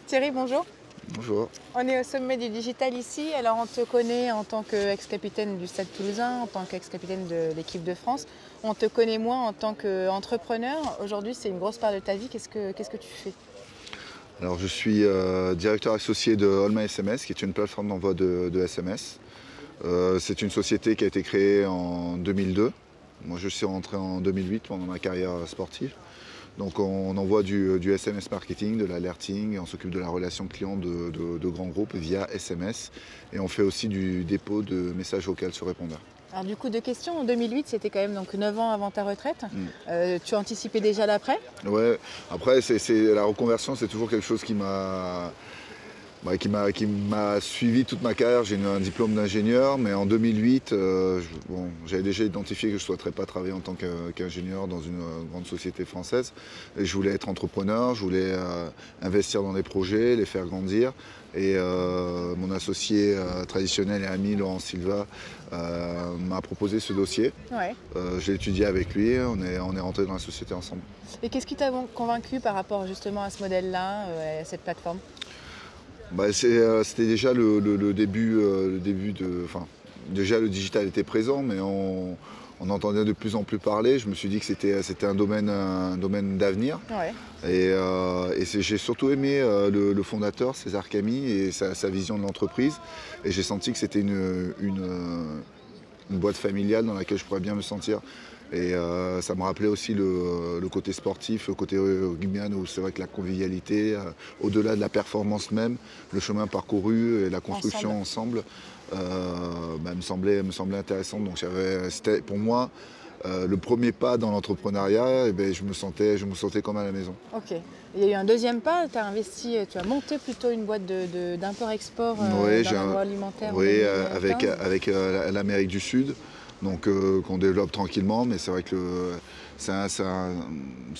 Thierry, bonjour. Bonjour. On est au sommet du digital ici. Alors on te connaît en tant qu'ex-capitaine du Stade Toulousain, en tant qu'ex-capitaine de l'équipe de France. On te connaît moins en tant qu'entrepreneur. Aujourd'hui, c'est une grosse part de ta vie. Qu'est-ce que tu fais? Alors je suis directeur associé de All My SMS, qui est une plateforme d'envoi de SMS. C'est une société qui a été créée en 2002. Moi je suis rentré en 2008 pendant ma carrière sportive. Donc on envoie du SMS marketing, de l'alerting, on s'occupe de la relation client de grands groupes via SMS. Et on fait aussi du dépôt de messages vocaux sur répondeur. Alors du coup, deux questions. En 2008, c'était quand même donc 9 ans avant ta retraite. Tu anticipais déjà l'après? Ouais, après la reconversion, c'est toujours quelque chose qui m'a suivi toute ma carrière. J'ai un diplôme d'ingénieur, mais en 2008, j'avais déjà identifié que je ne souhaiterais pas travailler en tant qu'ingénieur dans une grande société française. Et je voulais être entrepreneur, je voulais investir dans des projets, les faire grandir. Et mon associé traditionnel et ami, Laurent Silva, m'a proposé ce dossier. Ouais. J'ai étudié avec lui, on est rentré dans la société ensemble. Et qu'est-ce qui t'a convaincu par rapport justement à ce modèle-là, à cette plateforme? C'était déjà le début, déjà le digital était présent, mais on entendait de plus en plus parler. Je me suis dit que c'était un domaine d'avenir. Ouais. Et j'ai surtout aimé le fondateur, César Camille, et sa vision de l'entreprise. Et j'ai senti que c'était une boîte familiale dans laquelle je pourrais bien me sentir. Et ça me rappelait aussi le côté sportif, le côté rugbyman, où c'est vrai que la convivialité, au-delà de la performance même, le chemin parcouru et la construction ensemble me semblait intéressant. Donc c'était pour moi le premier pas dans l'entrepreneuriat, et je me sentais comme à la maison. Ok. Il y a eu un deuxième pas, tu as investi, tu as monté plutôt une boîte d'import-export dans l'agroalimentaire. Oui, avec l'Amérique du Sud. Donc qu'on développe tranquillement, mais c'est vrai que c'est un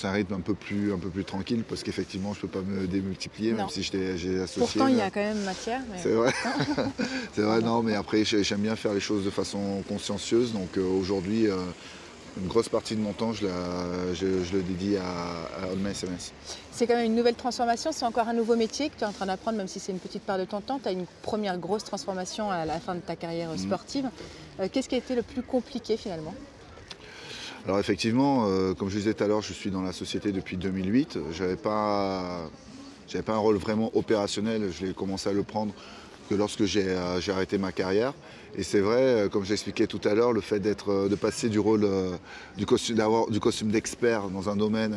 rythme un peu plus tranquille, parce qu'effectivement je ne peux pas me démultiplier, même si j'ai associé. Pourtant il y a quand même matière. Mais... C'est vrai, c'est vrai, non, mais après j'aime bien faire les choses de façon consciencieuse, donc aujourd'hui une grosse partie de mon temps je le dédie à All My SMS. C'est quand même une nouvelle transformation, c'est encore un nouveau métier que tu es en train d'apprendre, même si c'est une petite part de ton temps. Tu as une première grosse transformation à la fin de ta carrière sportive. Qu'est-ce qui a été le plus compliqué finalement? Alors effectivement, comme je disais tout à l'heure, je suis dans la société depuis 2008. J'avais pas un rôle vraiment opérationnel, je l'ai commencé à le prendre que lorsque j'ai arrêté ma carrière. Et c'est vrai, comme j'expliquais tout à l'heure, le fait de passer du rôle du costume d'expert dans un domaine,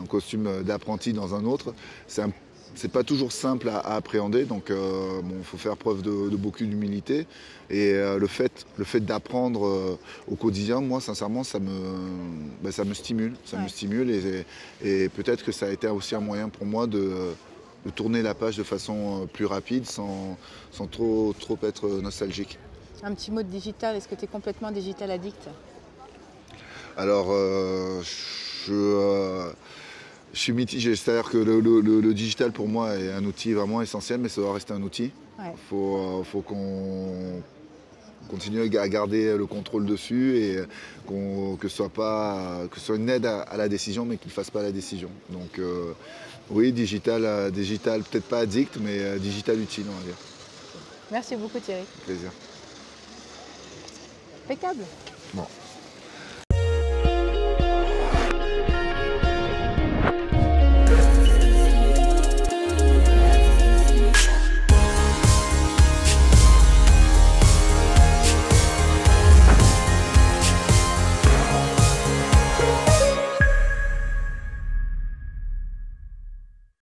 un costume d'apprenti dans un autre, c'est pas toujours simple à appréhender, donc il faut faire preuve de beaucoup d'humilité. Et le fait d'apprendre au quotidien, moi sincèrement, ça me stimule. Me stimule, et peut-être que ça a été aussi un moyen pour moi de tourner la page de façon plus rapide, sans trop être nostalgique. Un petit mot de digital, est-ce que tu es complètement digital addict? Alors, je suis mitigé, c'est-à-dire que le digital pour moi est un outil vraiment essentiel, mais ça doit rester un outil. Il faut qu'on continue à garder le contrôle dessus, et que ce soit une aide à la décision, mais qu'il ne fasse pas la décision. Donc oui, digital peut-être pas addict, mais digital utile, on va dire. Merci beaucoup Thierry. Plaisir. Impeccable. Bon.